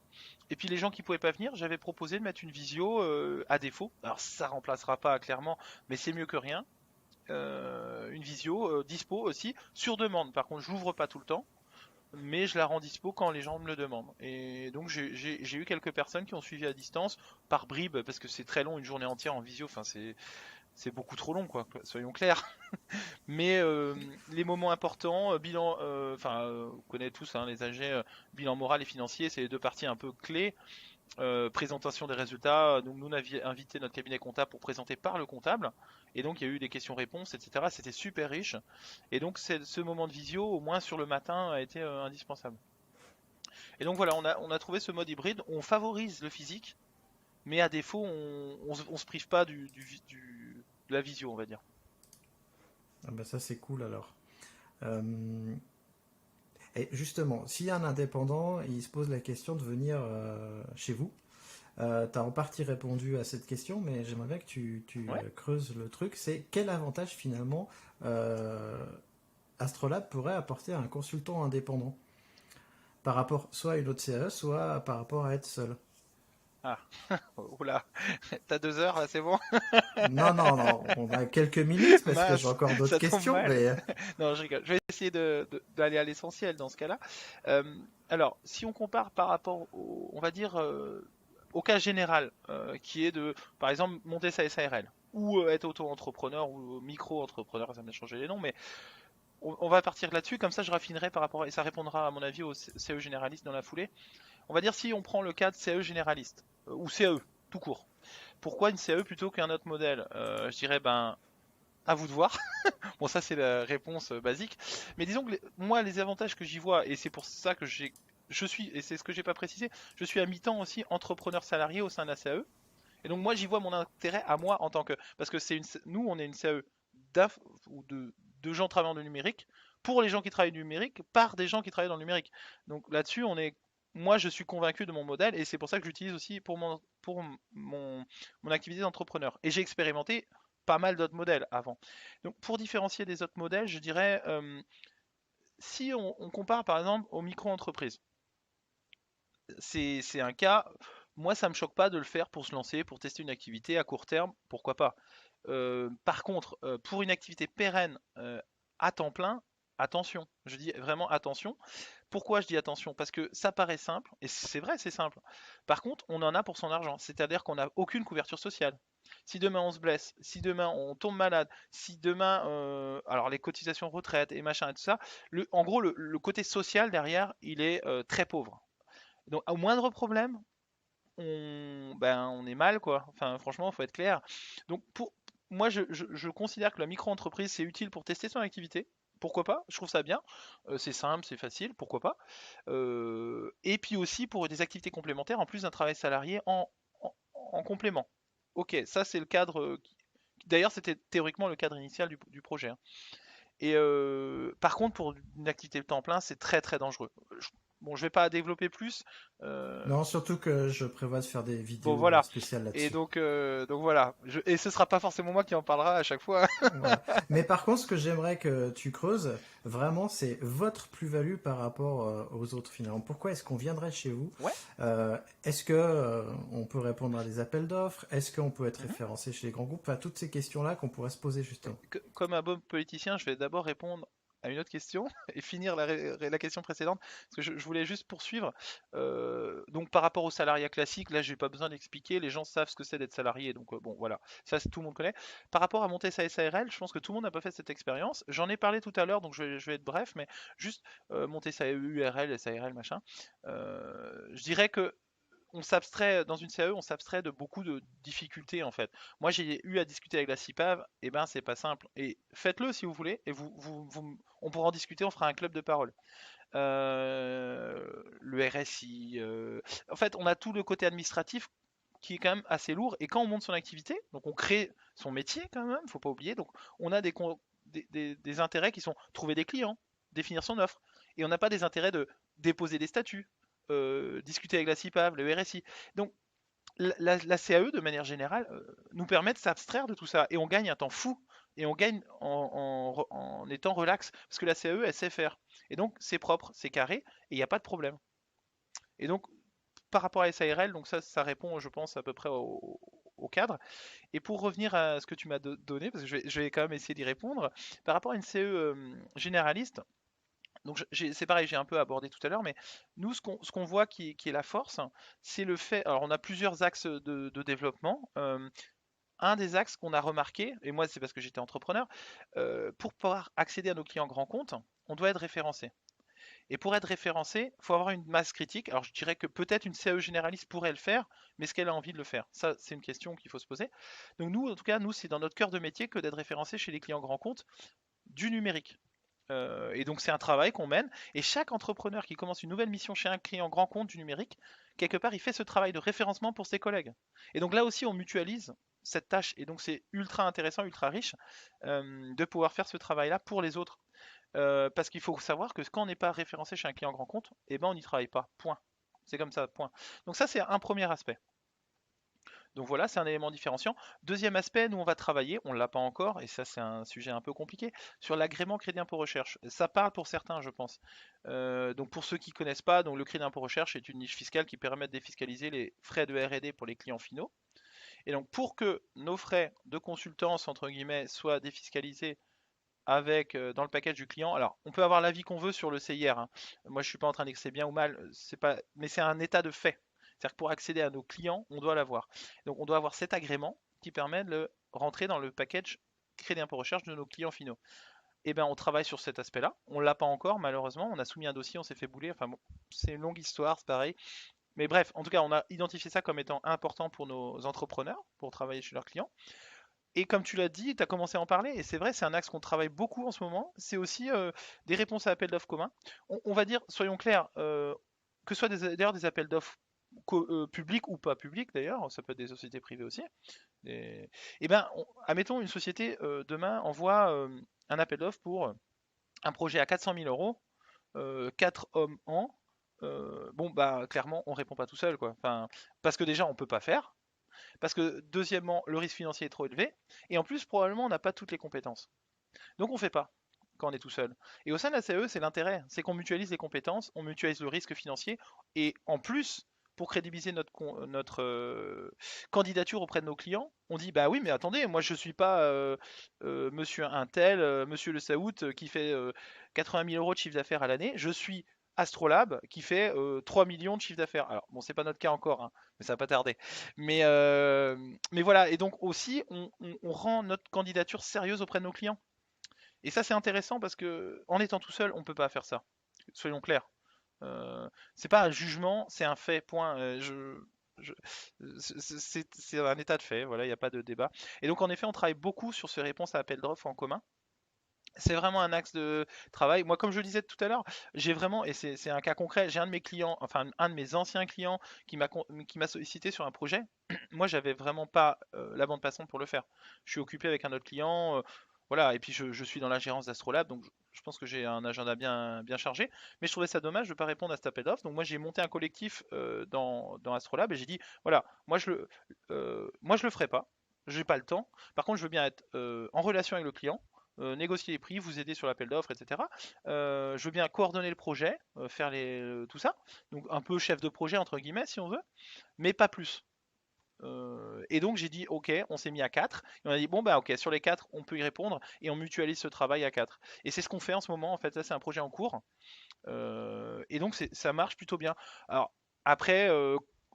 Et puis les gens qui pouvaient pas venir, j'avais proposé de mettre une visio à défaut. Alors ça remplacera pas clairement, mais c'est mieux que rien. Une visio dispo aussi sur demande. Par contre, j'ouvre pas tout le temps, mais je la rends dispo quand les gens me le demandent. Et donc j'ai eu quelques personnes qui ont suivi à distance par bribes parce que c'est très long, une journée entière en visio. Enfin c'est beaucoup trop long quoi. Soyons clairs. Mais les moments importants, bilan, vous connaissez tous hein, les AG, bilan moral et financier, c'est les deux parties un peu clés. Présentation des résultats, donc nous on a invité notre cabinet comptable pour présenter par le comptable, et donc il y a eu des questions-réponses, etc. C'était super riche, et donc ce moment de visio, au moins sur le matin, a été indispensable. Et donc voilà, on a trouvé ce mode hybride, on favorise le physique, mais à défaut, on se prive pas de la visio, on va dire. Ah bah ça c'est cool alors. Euh, et justement, s'il y a un indépendant, il se pose la question de venir chez vous. Tu as en partie répondu à cette question, mais j'aimerais bien que tu Ouais. creuses le truc. C'est quel avantage finalement Astrolabe pourrait apporter à un consultant indépendant par rapport soit à une autre CAE, soit par rapport à être seul. Ah, oula, t'as 2 heures là, c'est bon? Non, non, non, on a quelques minutes parce que j'ai Mince, encore d'autres ça tombe questions, mal. mais Non, je rigole. Je vais essayer d'aller à l'essentiel dans ce cas-là. Euh, alors, si on compare par rapport au, on va dire, au cas général, qui est de, par exemple, monter sa SARL, ou être auto-entrepreneur, ou micro-entrepreneur, ça m'a changé les noms, mais on va partir là-dessus, comme ça je raffinerai par rapport, et ça répondra à mon avis au CE généraliste dans la foulée. On va dire si on prend le cas de CE généraliste, ou CE, tout court. Pourquoi une CE plutôt qu'un autre modèle? Je dirais, ben, à vous de voir. Bon, ça c'est la réponse basique. Mais disons que moi, les avantages que j'y vois, et c'est pour ça que je suis, et c'est ce que j'ai pas précisé, je suis à mi-temps aussi entrepreneur salarié au sein de la CAE. Et donc moi, j'y vois mon intérêt à moi en tant que, parce que nous, on est une CAE d'AF ou de gens travaillant dans le numérique pour les gens qui travaillent dans le numérique par des gens qui travaillent dans le numérique. Donc là-dessus, moi, je suis convaincu de mon modèle et c'est pour ça que j'utilise aussi mon activité d'entrepreneur. Et j'ai expérimenté pas mal d'autres modèles avant. Donc pour différencier des autres modèles, je dirais, si on compare par exemple aux micro-entreprises, c'est un cas, moi ça me choque pas de le faire pour se lancer, pour tester une activité à court terme, pourquoi pas. Par contre, pour une activité pérenne à temps plein, attention, je dis vraiment attention. Pourquoi je dis attention? Parce que ça paraît simple, et c'est vrai, c'est simple. Par contre, on en a pour son argent, c'est-à-dire qu'on n'a aucune couverture sociale. Si demain on se blesse, si demain on tombe malade, si demain, alors les cotisations retraite et machin et tout ça, en gros le côté social derrière, il est très pauvre. Donc au moindre problème, on est mal quoi. Enfin franchement, faut être clair. Donc moi je considère que la micro-entreprise c'est utile pour tester son activité. Pourquoi pas? Je trouve ça bien. C'est simple, c'est facile, pourquoi pas. Et puis aussi pour des activités complémentaires en plus d'un travail salarié en complément. Ok, ça c'est le cadre. D'ailleurs, c'était théoriquement le cadre initial du projet, hein. Et par contre, pour une activité de temps plein, c'est très très dangereux. Bon, je vais pas développer plus. Euh, non, surtout que je prévois de faire des bon, vidéos voilà. spéciales Et là-dessus. donc voilà. Et ce sera pas forcément moi qui en parlera à chaque fois. Voilà. Mais par contre, ce que j'aimerais que tu creuses, vraiment, c'est votre plus-value par rapport aux autres finalement. Pourquoi est-ce qu'on viendrait chez vous? Ouais. Est-ce que on peut répondre à des appels d'offres? Est-ce qu'on peut être Mhm. référencé chez les grands groupes? Enfin, toutes ces questions-là qu'on pourrait se poser justement. Comme un bon politicien, je vais d'abord répondre à une autre question et finir la question précédente, parce que je voulais juste poursuivre. Donc par rapport au salariat classique, là j'ai pas besoin d'expliquer, les gens savent ce que c'est d'être salarié, donc bon voilà, ça tout le monde connaît. Par rapport à monter sa SARL, je pense que tout le monde n'a pas fait cette expérience. J'en ai parlé tout à l'heure, donc je vais être bref, mais juste monter sa URL, SARL, machin. Je dirais que on s'abstrait dans une CAE, on s'abstrait de beaucoup de difficultés en fait. Moi, j'ai eu à discuter avec la CIPAV, et ben c'est pas simple. Et faites-le si vous voulez, et on pourra en discuter, on fera un club de parole. Le RSI, en fait, on a tout le côté administratif qui est quand même assez lourd. Et quand on monte son activité, donc on crée son métier quand même, faut pas oublier. Donc on a des intérêts qui sont trouver des clients, définir son offre, et on n'a pas des intérêts de déposer des statuts, discuter avec la CIPAV, le RSI. Donc la CAE, de manière générale, nous permet de s'abstraire de tout ça. Et on gagne un temps fou et on gagne en étant relax, parce que la CAE, elle sait faire. Et donc, c'est propre, c'est carré, et il n'y a pas de problème. Et donc, par rapport à SARL, donc ça répond, je pense, à peu près au cadre. Et pour revenir à ce que tu m'as donné, parce que je vais quand même essayer d'y répondre, par rapport à une CE généraliste, donc c'est pareil, j'ai un peu abordé tout à l'heure, mais nous, ce qu'on voit qui est la force, c'est le fait, alors on a plusieurs axes de développement. Un des axes qu'on a remarqué, et moi c'est parce que j'étais entrepreneur, pour pouvoir accéder à nos clients grands comptes, on doit être référencé. Et pour être référencé, il faut avoir une masse critique. Alors je dirais que peut-être une CAE généraliste pourrait le faire, mais est-ce qu'elle a envie de le faire? Ça, c'est une question qu'il faut se poser. Donc nous, en tout cas, nous, c'est dans notre cœur de métier que d'être référencé chez les clients grands comptes du numérique. Et donc c'est un travail qu'on mène. Et chaque entrepreneur qui commence une nouvelle mission chez un client grand compte du numérique, quelque part, il fait ce travail de référencement pour ses collègues. Et donc là aussi, on mutualise cette tâche. Et donc c'est ultra intéressant, ultra riche de pouvoir faire ce travail-là pour les autres. Parce qu'il faut savoir que quand on n'est pas référencé chez un client grand compte, eh ben on n'y travaille pas. Point. C'est comme ça, point. Donc ça, c'est un premier aspect. Donc voilà, c'est un élément différenciant. Deuxième aspect, nous on va travailler, on ne l'a pas encore, et ça c'est un sujet un peu compliqué, sur l'agrément crédit impôt recherche. Ça parle pour certains, je pense. Donc pour ceux qui ne connaissent pas, donc le crédit impôt recherche est une niche fiscale qui permet de défiscaliser les frais de R&D pour les clients finaux. Et donc pour que nos frais de consultance, entre guillemets, soient défiscalisés avec dans le package du client. Alors, on peut avoir l'avis qu'on veut sur le CIR, hein. Moi, je suis pas en train d'excès bien ou mal, c'est pas, mais c'est un état de fait. C'est-à-dire que pour accéder à nos clients, on doit l'avoir. Donc, on doit avoir cet agrément qui permet de le rentrer dans le package crédit impôt recherche de nos clients finaux. Eh bien, on travaille sur cet aspect-là. On l'a pas encore, malheureusement. On a soumis un dossier, on s'est fait bouler. Enfin bon, c'est une longue histoire, c'est pareil. Mais bref, en tout cas, on a identifié ça comme étant important pour nos entrepreneurs, pour travailler chez leurs clients. Et comme tu l'as dit, tu as commencé à en parler, et c'est vrai, c'est un axe qu'on travaille beaucoup en ce moment, c'est aussi des réponses à appels d'offres communs. On va dire, soyons clairs, que ce soit d'ailleurs des appels d'offres publics ou pas publics d'ailleurs, ça peut être des sociétés privées aussi. Et ben, admettons, une société demain envoie un appel d'offres pour un projet à 400 000 euros, 4 hommes en. Bon, bah clairement, on répond pas tout seul, quoi. Enfin, parce que déjà, on peut pas faire. Parce que deuxièmement, le risque financier est trop élevé. Et en plus, probablement, on n'a pas toutes les compétences. Donc on ne fait pas quand on est tout seul. Et au sein de la CAE, c'est l'intérêt, c'est qu'on mutualise les compétences, on mutualise le risque financier, et en plus, pour crédibiliser notre candidature auprès de nos clients, on dit bah oui, mais attendez, moi je suis pas monsieur Intel, monsieur Le Saoud qui fait 80 000 euros de chiffre d'affaires à l'année, je suis Astrolabe qui fait 3 millions de chiffre d'affaires. Alors bon, c'est pas notre cas encore, hein, mais ça va pas tarder. Mais voilà, et donc aussi, on rend notre candidature sérieuse auprès de nos clients. Et ça, c'est intéressant parce que en étant tout seul, on peut pas faire ça. Soyons clairs. C'est pas un jugement, c'est un fait. Point. Je- c'est un état de fait. Voilà, il n'y a pas de débat. Et donc, en effet, on travaille beaucoup sur ces réponses à appel d'offres en commun. C'est vraiment un axe de travail. Moi, comme je le disais tout à l'heure, j'ai vraiment, et c'est un cas concret, j'ai un de mes clients, enfin un de mes anciens clients qui m'a sollicité sur un projet. Moi, j'avais vraiment pas la bande passante pour le faire. Je suis occupé avec un autre client, voilà, et puis je suis dans la gérance d'Astrolab, donc je pense que j'ai un agenda bien chargé. Mais je trouvais ça dommage de ne pas répondre à cet appel d'offres. Donc moi, j'ai monté un collectif dans Astrolab et j'ai dit, voilà, moi je le ferai pas. J'ai pas le temps. Par contre, je veux bien être en relation avec le client, négocier les prix, vous aider sur l'appel d'offres, etc. Je veux bien coordonner le projet, faire tout ça. Donc un peu chef de projet entre guillemets si on veut, mais pas plus. Et donc j'ai dit ok, on s'est mis à 4 et on a dit bon bah ok, sur les 4 on peut y répondre et on mutualise ce travail à 4. Et c'est ce qu'on fait en ce moment, en fait ça c'est un projet en cours. Et donc ça marche plutôt bien. Alors après,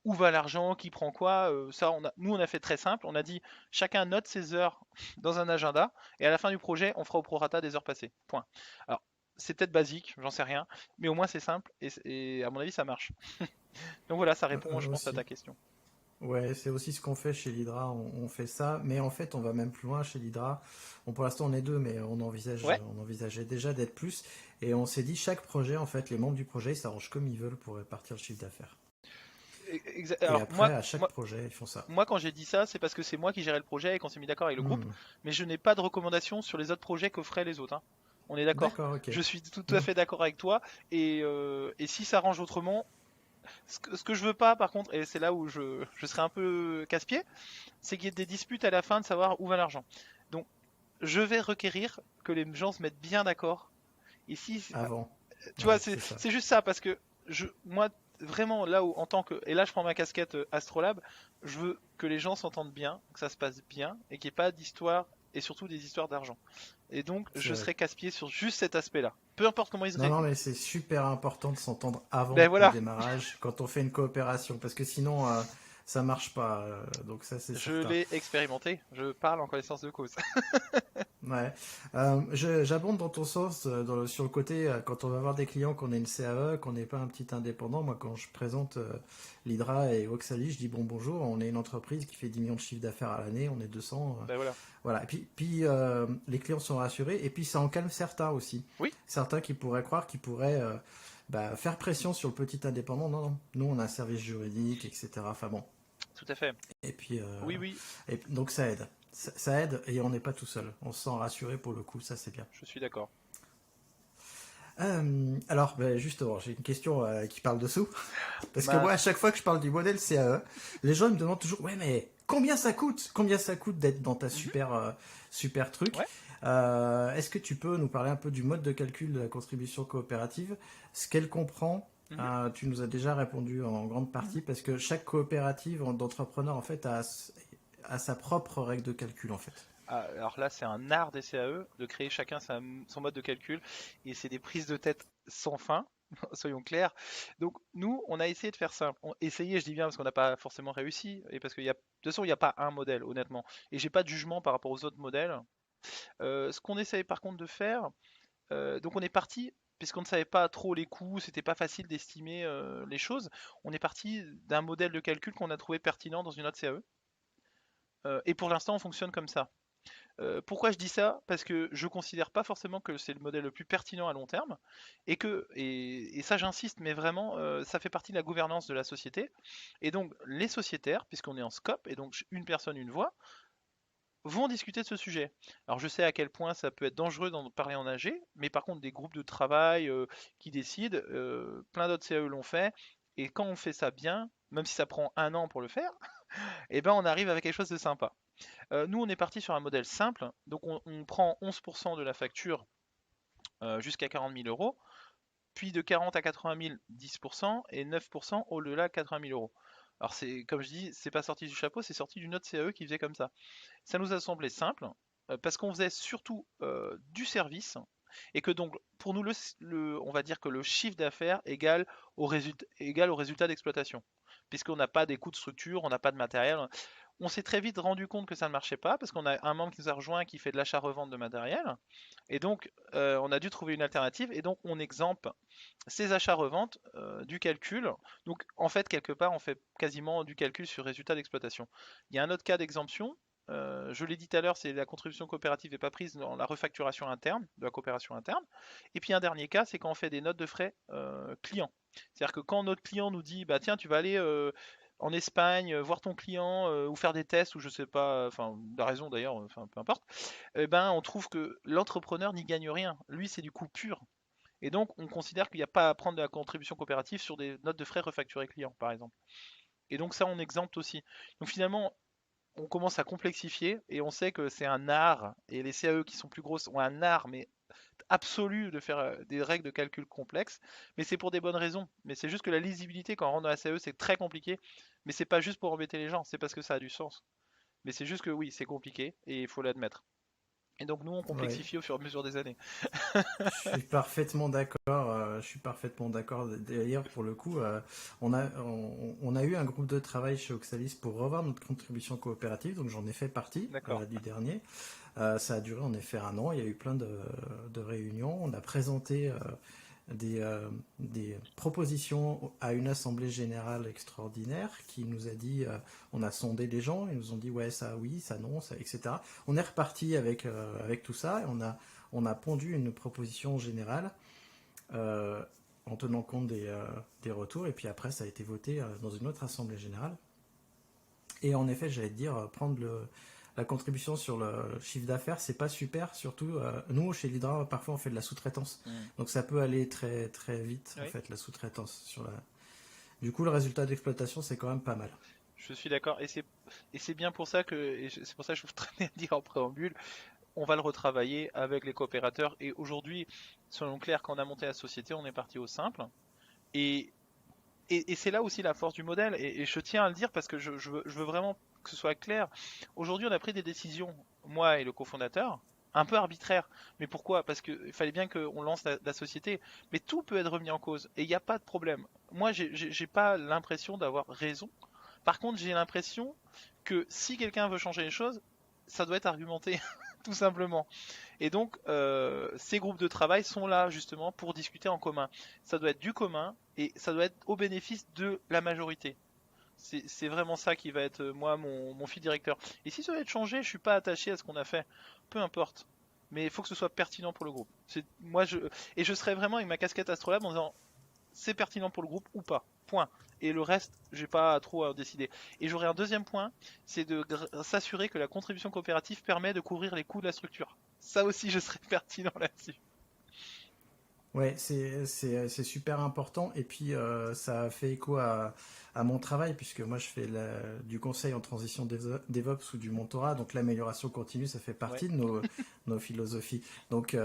où va l'argent, qui prend quoi, ça nous on a fait très simple, on a dit chacun note ses heures dans un agenda et à la fin du projet on fera au prorata des heures passées. Point. Alors c'est peut-être basique, j'en sais rien, mais au moins c'est simple et à mon avis ça marche. Donc voilà, ça répond je pense à Aussi. ta question. Ouais, c'est aussi ce qu'on fait chez l'Hydra, on fait ça, mais en fait on va même plus loin chez l'Hydra. Bon, pour l'instant on est deux, mais Ouais. on envisageait déjà d'être plus, et on s'est dit chaque projet, en fait, les membres du projet ils s'arrangent comme ils veulent pour répartir le chiffre d'affaires. Et Alors après, à chaque projet, ils font ça. moi, quand j'ai dit ça, c'est parce que c'est moi qui gérais le projet et qu'on s'est mis d'accord avec le groupe, Hmm. mais je n'ai pas de recommandation sur les autres projets que feraient les autres, hein. On est d'accord. D'accord, ok. Je suis tout à Hmm. fait d'accord avec toi. Et si ça arrange autrement, ce que je veux pas, par contre, et c'est là où je serais un peu casse-pied, c'est qu'il y ait des disputes à la fin de savoir où va l'argent. Donc, je vais requérir que les gens se mettent bien d'accord. Et si, Avant. tu vois, Ouais, c'est ça. c'est juste ça, parce que moi, vraiment, là où, en tant que, et là je prends ma casquette Astrolabe, je veux que les gens s'entendent bien, que ça se passe bien, et qu'il n'y ait pas d'histoire, et surtout des histoires d'argent. Et donc, C'est je vrai. serai casse-pied sur juste cet aspect-là. Peu importe comment ils se Non, non, réglent. mais c'est super important de s'entendre Ben avant le voilà, démarrage, quand on fait une coopération, parce que sinon, ça marche pas. Donc ça, c'est je certain. l'ai expérimenté, je parle en connaissance de cause. Ouais. J'abonde dans ton sens sur le côté, quand on va voir des clients qu'on est une CAE, qu'on n'est pas un petit indépendant. Moi, quand je présente l'Hydra et Oxalis, je dis bon, bonjour, on est une entreprise qui fait 10 millions de chiffre d'affaires à l'année, on est 200. Ben voilà. Voilà. Et puis les clients sont rassurés, et puis ça en calme certains aussi. Oui, Certains qui pourraient croire qu'ils pourraient faire pression sur le petit indépendant. Non, non. Nous, on a un service juridique, etc. Enfin bon. tout à fait. Et puis, Oui, oui, donc ça aide. Ça aide et on n'est pas tout seul. On se sent rassuré pour le coup, ça c'est bien. je suis d'accord. Alors, justement, j'ai une question qui parle dessous. Parce que moi, à Mince. chaque fois que je parle du modèle CAE, les gens ils me demandent toujours, ouais, mais combien ça coûte? Combien ça coûte d'être dans ta Mhm. super truc? Ouais. Est-ce que tu peux nous parler un peu du mode de calcul de la contribution coopérative, ce qu'elle comprend? Mhm. Tu nous as déjà répondu en grande Mhm. partie parce que chaque coopérative d'entrepreneurs en fait a sa propre règle de calcul en fait. Ah, alors là, c'est un art des CAE de créer chacun son mode de calcul et c'est des prises de tête sans fin, soyons clairs. Donc nous, on a essayé de faire simple. Essayé, je dis bien parce qu'on n'a pas forcément réussi et parce qu'il y a, de toute façon, il n'y a pas un modèle, honnêtement. Et j'ai pas de jugement par rapport aux autres modèles. Ce qu'on essaye par contre de faire, donc on est parti. Puisqu'on ne savait pas trop les coûts, c'était pas facile d'estimer les choses. On est parti d'un modèle de calcul qu'on a trouvé pertinent dans une autre CAE. Et pour l'instant, on fonctionne comme ça. Pourquoi je dis ça? Parce que je considère pas forcément que c'est le modèle le plus pertinent à long terme, et ça j'insiste, mais vraiment, ça fait partie de la gouvernance de la société. Et donc les sociétaires, puisqu'on est en scope, et donc une personne, une voix, vont discuter de ce sujet. Alors je sais à quel point ça peut être dangereux d'en parler en AG, mais par contre des groupes de travail qui décident, plein d'autres CAE l'ont fait, et quand on fait ça bien, même si ça prend un an pour le faire, et ben on arrive avec quelque chose de sympa. Nous, on est parti sur un modèle simple, donc on prend 11% de la facture jusqu'à 40 000 euros, puis de 40 à 80 000, 10%, et 9% au-delà de 80 000 euros. Alors, c'est, comme je dis, c'est pas sorti du chapeau, c'est sorti d'une autre CAE qui faisait comme ça. Ça nous a semblé simple, parce qu'on faisait surtout du service, et que donc, pour nous, on va dire que le chiffre d'affaires égale au résultat d'exploitation, puisqu'on n'a pas des coûts de structure, on n'a pas de matériel. On s'est très vite rendu compte que ça ne marchait pas parce qu'on a un membre qui nous a rejoint qui fait de l'achat-revente de matériel. Et donc, on a dû trouver une alternative. Et donc, on exempte ces achats-reventes du calcul. Donc, en fait, quelque part, on fait quasiment du calcul sur résultat d'exploitation. Il y a un autre cas d'exemption. Je l'ai dit tout à l'heure, c'est la contribution coopérative n'est pas prise dans la refacturation interne, de la coopération interne. Et puis un dernier cas, c'est quand on fait des notes de frais clients. C'est-à-dire que quand notre client nous dit, bah tiens, tu vas aller en Espagne, voir ton client ou faire des tests ou je sais pas, enfin la raison d'ailleurs, enfin peu importe, eh ben on trouve que l'entrepreneur n'y gagne rien. Lui c'est du coût pur. Et donc on considère qu'il n'y a pas à prendre de la contribution coopérative sur des notes de frais refacturées clients par exemple. Et donc ça on exempte aussi. Donc finalement on commence à complexifier et on sait que c'est un art et les CAE qui sont plus grosses ont un art mais absolu de faire des règles de calcul complexes, mais c'est pour des bonnes raisons. Mais c'est juste que la lisibilité quand on rentre dans la CAE c'est très compliqué, mais c'est pas juste pour embêter les gens, c'est parce que ça a du sens. Mais c'est juste que oui, c'est compliqué et il faut l'admettre. Et donc nous on Ouais. complexifie au fur et à mesure des années. Je suis parfaitement d'accord. Je suis parfaitement d'accord. D'ailleurs, pour le coup, on a eu un groupe de travail chez Oxalis pour revoir notre contribution coopérative. Donc, j'en ai fait partie D'accord. du dernier. Ça a duré en effet un an. Il y a eu plein de réunions. On a présenté des propositions à une assemblée générale extraordinaire qui nous a dit, on a sondé les gens, ils nous ont dit ouais ça oui, ça non, ça, etc. On est reparti avec tout ça et on a pondu une proposition générale euh, en tenant compte des retours et puis après ça a été voté dans une autre assemblée générale. Et en effet, j'allais te dire, prendre la contribution sur le chiffre d'affaires, c'est pas super. Surtout, nous, chez l'Hydra, parfois, on fait de la sous-traitance. Mm. Donc, ça peut aller très, très vite, en Oui, fait, la sous-traitance. Du coup, le résultat d'exploitation, c'est quand même pas mal. je suis d'accord. Et c'est bien pour ça que c'est pour ça que je trouve très bien dire en préambule. on va le retravailler avec les coopérateurs. Et aujourd'hui, selon Claire, quand on a monté la société, on est parti au simple. Et, et c'est là aussi la force du modèle. Et je tiens à le dire parce que je veux vraiment que ce soit clair. Aujourd'hui, on a pris des décisions, moi et le cofondateur, un peu arbitraires. Mais pourquoi? Parce qu'il fallait bien qu'on lance la société. Mais tout peut être remis en cause. Et il n'y a pas de problème. Moi, j'ai pas l'impression d'avoir raison. Par contre, j'ai l'impression que si quelqu'un veut changer les choses, ça doit être argumenté, tout simplement. Et donc, ces groupes de travail sont là justement pour discuter en commun. Ça doit être du commun et ça doit être au bénéfice de la majorité. C'est vraiment ça qui va être, moi, mon fil directeur. Et si ça doit être changé, je suis pas attaché à ce qu'on a fait. Peu importe. Mais il faut que ce soit pertinent pour le groupe. Et je serais vraiment avec ma casquette Astrolabe en disant c'est pertinent pour le groupe ou pas. Point. Et le reste, j'ai pas trop à décider. Et j'aurais un deuxième point, c'est de s'assurer que la contribution coopérative permet de couvrir les coûts de la structure. Ça aussi, je serais pertinent là-dessus. Ouais, c'est super important et puis ça fait écho à mon travail puisque moi je fais du conseil en transition DevOps ou du mentorat, donc l'amélioration continue ça fait Ouais, partie de nos philosophies. Donc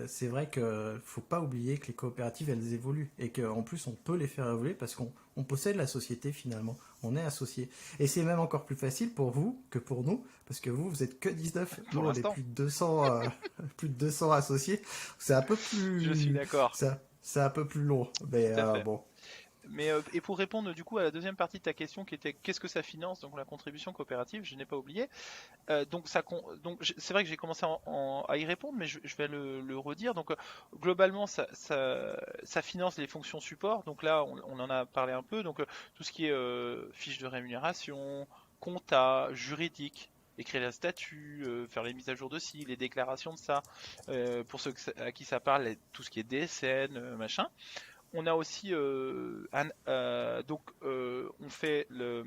c'est vrai que faut pas oublier que les coopératives elles évoluent et qu'en plus on peut les faire évoluer parce qu'on possède la société finalement, on est associé. Et c'est même encore plus facile pour vous que pour nous parce que vous êtes que 19, nous pour on est l'instant, plus de 200, plus de 200 associés. C'est un peu je suis plus, d'accord. c'est un peu plus long, mais Tout à fait. bon. Mais et pour répondre du coup à la deuxième partie de ta question qui était qu'est-ce que ça finance, donc la contribution coopérative, je n'ai pas oublié. C'est vrai que j'ai commencé à y répondre, mais je vais le redire. Donc globalement, ça finance les fonctions support. Donc là, on en a parlé un peu. Donc tout ce qui est fiche de rémunération, compta, juridique, écrire les statuts, faire les mises à jour de ci, les déclarations de ça. Pour ceux à qui ça parle, tout ce qui est DSN, machin. On a aussi on fait le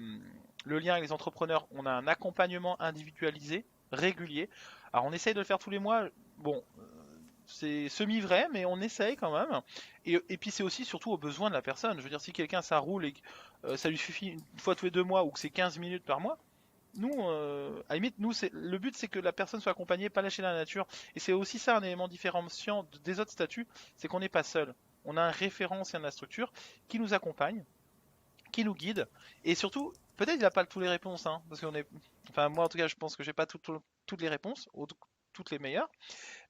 lien avec les entrepreneurs. On a un accompagnement individualisé, régulier. Alors on essaye de le faire tous les mois. Bon, c'est semi-vrai, mais on essaye quand même. Et puis c'est aussi surtout aux besoins de la personne. Je veux dire, si quelqu'un ça roule et que ça lui suffit une fois tous les 2 mois ou que c'est 15 minutes par mois, nous, à la limite, nous, le but c'est que la personne soit accompagnée, pas lâchée dans la nature. Et c'est aussi ça un élément différenciant des autres statuts, c'est qu'on n'est pas seul. On a un référent au sein de la structure qui nous accompagne, qui nous guide, et surtout, peut-être il n'a pas toutes les réponses, hein, parce qu'on est, enfin moi en tout cas, je pense que j'ai pas toutes les réponses, ou toutes les meilleures.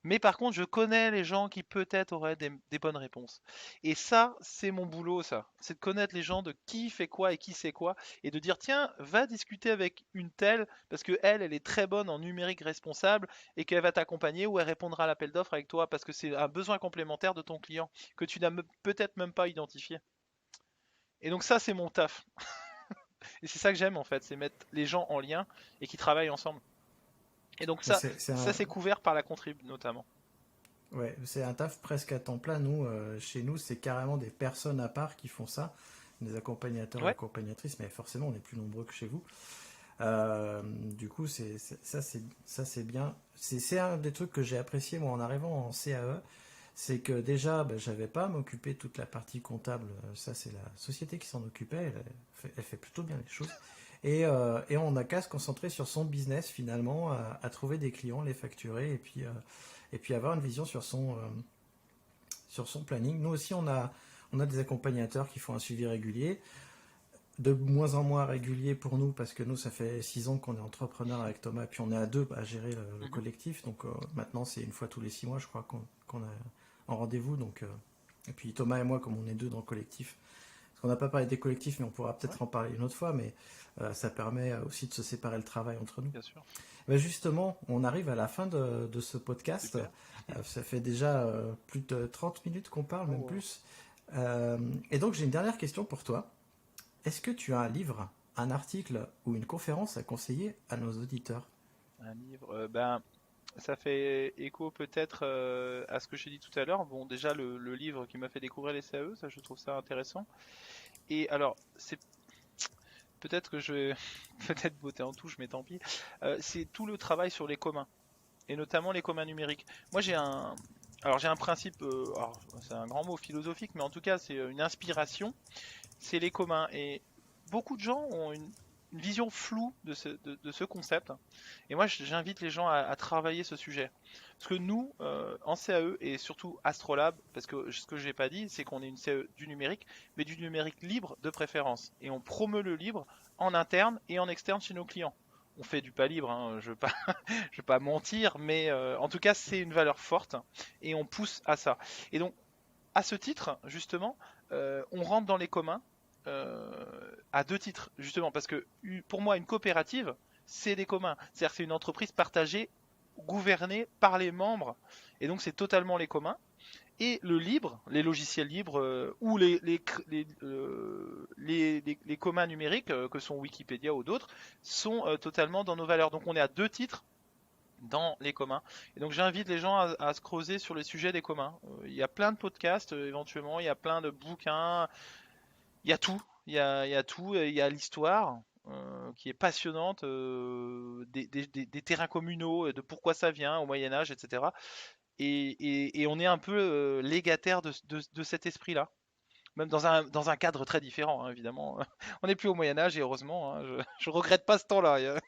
Mais par contre, je connais les gens qui peut-être auraient des bonnes réponses. Et ça, c'est mon boulot, ça. C'est de connaître les gens de qui fait quoi et qui sait quoi. Et de dire, tiens, va discuter avec une telle, parce que elle est très bonne en numérique responsable et qu'elle va t'accompagner ou elle répondra à l'appel d'offres avec toi parce que c'est un besoin complémentaire de ton client que tu n'as peut-être même pas identifié. Et donc ça, c'est mon taf. Et c'est ça que j'aime en fait, c'est mettre les gens en lien et qui travaillent ensemble. Et donc Mais ça c'est couvert par la contrib notamment. ouais, c'est un taf presque à temps plein. Nous, chez nous, c'est carrément des personnes à part qui font ça, des accompagnateurs et Ouais, accompagnatrices, mais forcément, on est plus nombreux que chez vous. Du coup, ça, c'est bien. C'est un des trucs que j'ai apprécié moi en arrivant en CAE, c'est que déjà, ben, j'avais pas à m'occuper de toute la partie comptable. Ça, c'est la société qui s'en occupait. Elle fait plutôt bien les choses. Et on n'a qu'à se concentrer sur son business finalement, à trouver des clients, les facturer et puis avoir une vision sur son planning. Nous aussi, on a des accompagnateurs qui font un suivi régulier, de moins en moins régulier pour nous parce que nous, ça fait 6 ans qu'on est entrepreneur avec Thomas, et puis on est à deux à gérer le mhm, collectif. Donc maintenant, c'est une fois tous les 6 mois, je crois, qu'on a en rendez-vous. Donc, et puis Thomas et moi, comme on est deux dans le collectif, parce qu'on n'a pas parlé des collectifs, mais on pourra ouais, peut-être en parler une autre fois, mais ça permet aussi de se séparer le travail entre nous. bien sûr. Ben justement, on arrive à la fin de ce podcast. Super. Ça fait déjà plus de 30 minutes qu'on parle, Oh, même wow. plus. Et donc j'ai une dernière question pour toi. Est-ce que tu as un livre, un article ou une conférence à conseiller à nos auditeurs? Un livre, ben, ça fait écho peut-être à ce que j'ai dit tout à l'heure. Bon, déjà le livre qui m'a fait découvrir les CAE, ça je trouve ça intéressant. Et alors, c'est peut-être que je vais peut-être botter en touche, mais tant pis. C'est tout le travail sur les communs, et notamment les communs numériques. Moi j'ai un principe, alors, c'est un grand mot philosophique, mais en tout cas c'est une inspiration, c'est les communs. Et beaucoup de gens ont une vision floue de ce concept. Et moi, j'invite les gens à travailler ce sujet. Parce que nous, en CAE et surtout Astrolab, parce que ce que je n'ai pas dit, c'est qu'on est une CAE du numérique, mais du numérique libre de préférence. Et on promeut le libre en interne et en externe chez nos clients. On fait du pas libre, hein, je ne veux, je veux pas mentir, mais en tout cas, c'est une valeur forte et on pousse à ça. Et donc, à ce titre, justement, on rentre dans les communs à deux titres, justement, parce que pour moi, une coopérative, c'est des communs. C'est-à-dire que c'est une entreprise partagée, gouvernée par les membres, et donc c'est totalement les communs. Et le libre, les logiciels libres ou les communs numériques, que sont Wikipédia ou d'autres, sont totalement dans nos valeurs. Donc on est à deux titres dans les communs. Et donc j'invite les gens à se creuser sur les sujets des communs. Il y a plein de podcasts éventuellement, il y a plein de bouquins, il y a tout. Il y a tout, il y a l'histoire qui est passionnante, des terrains communaux, de pourquoi ça vient au Moyen Âge, etc. Et on est un peu légataire de cet esprit-là. Même dans un cadre très différent, hein, évidemment. On n'est plus au Moyen Âge et heureusement, hein, je regrette pas ce temps-là.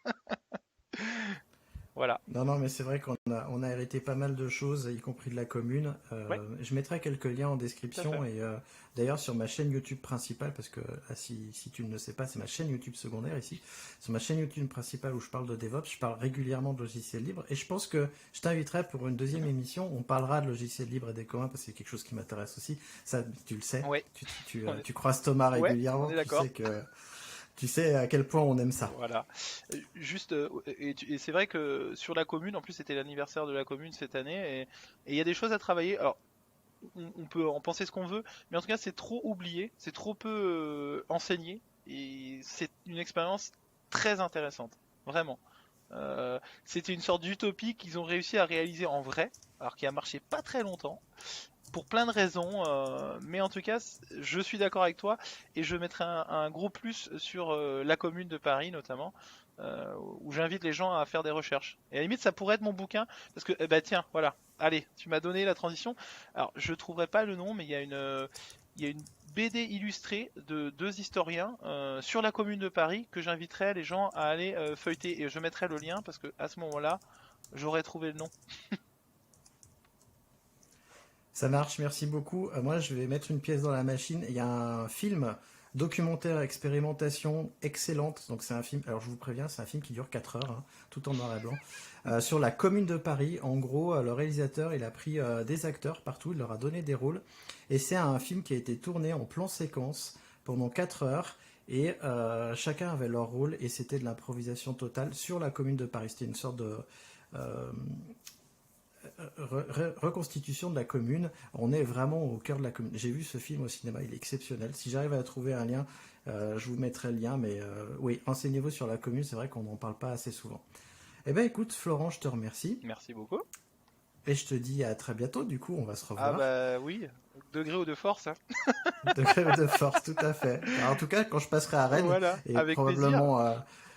Voilà. Non, non, mais c'est vrai on a hérité pas mal de choses, y compris de la commune. Ouais, Je mettrai quelques liens en tout à fait. description et d'ailleurs sur ma chaîne YouTube principale, parce que si tu ne le sais pas, c'est ma chaîne YouTube secondaire ici. Sur ma chaîne YouTube principale où je parle de DevOps, je parle régulièrement de logiciels libres et je pense que je t'inviterai pour une deuxième émission. On parlera de logiciels libres et des communs parce que c'est quelque chose qui m'intéresse aussi. Ça, tu le sais. Ouais, Tu croises Thomas ouais, on régulièrement. est d'accord. Tu sais à quel point on aime ça. Voilà. Juste, et c'est vrai que sur la commune, en plus c'était l'anniversaire de la commune cette année, et il y a des choses à travailler. Alors, on peut en penser ce qu'on veut, mais en tout cas c'est trop oublié, c'est trop peu enseigné, et c'est une expérience très intéressante, vraiment. C'était une sorte d'utopie qu'ils ont réussi à réaliser en vrai, alors qui a marché pas très longtemps, pour plein de raisons, mais en tout cas, je suis d'accord avec toi et je mettrai un gros plus sur la commune de Paris notamment, où j'invite les gens à faire des recherches. Et à la limite, ça pourrait être mon bouquin, parce que, bah tiens, voilà, allez, tu m'as donné la transition. Alors, je trouverai pas le nom, mais il y a une BD illustrée de deux historiens sur la commune de Paris que j'inviterai les gens à aller feuilleter et je mettrai le lien parce que à ce moment-là, j'aurai trouvé le nom. Ça marche, merci beaucoup. Moi, je vais mettre une pièce dans la machine. Il y a un film documentaire expérimentation excellente. Donc c'est un film, alors je vous préviens, c'est un film qui dure 4 heures, hein, tout en noir et blanc, sur la commune de Paris. En gros, le réalisateur, il a pris des acteurs partout, il leur a donné des rôles. Et c'est un film qui a été tourné en plan séquence pendant 4 heures. Et chacun avait leur rôle et c'était de l'improvisation totale sur la commune de Paris. C'était une sorte de euh, reconstitution de la commune. On est vraiment au cœur de la commune. J'ai vu ce film au cinéma, il est exceptionnel. Si j'arrive à trouver un lien, je vous mettrai le lien. Mais oui, renseignez-vous sur la commune, c'est vrai qu'on n'en parle pas assez souvent. Eh bien écoute, Florent, je te remercie. Merci beaucoup. Et je te dis à très bientôt, du coup, on va se Ah revoir. bah oui, degré ou de force, hein. De grève de force, tout à fait. Alors, en tout cas, quand je passerai à Rennes, Voilà, et avec plaisir. probablement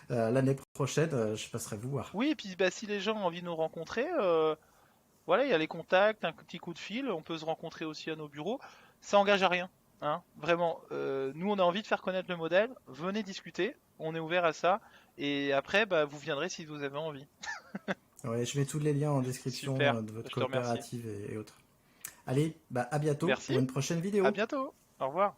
l'année prochaine, je passerai vous voir. Oui, et puis bah, si les gens ont envie de nous rencontrer, voilà, il y a les contacts, un petit coup de fil, on peut se rencontrer aussi à nos bureaux. Ça engage à rien, hein. Vraiment, nous on a envie de faire connaître le modèle. Venez discuter, on est ouvert à ça. Et après, bah, vous viendrez si vous avez envie. Ouais, je mets tous les liens en description Super, de votre je te remercie. coopérative et autres. Allez, bah, à bientôt pour Merci, une prochaine à vidéo. bientôt. Au revoir.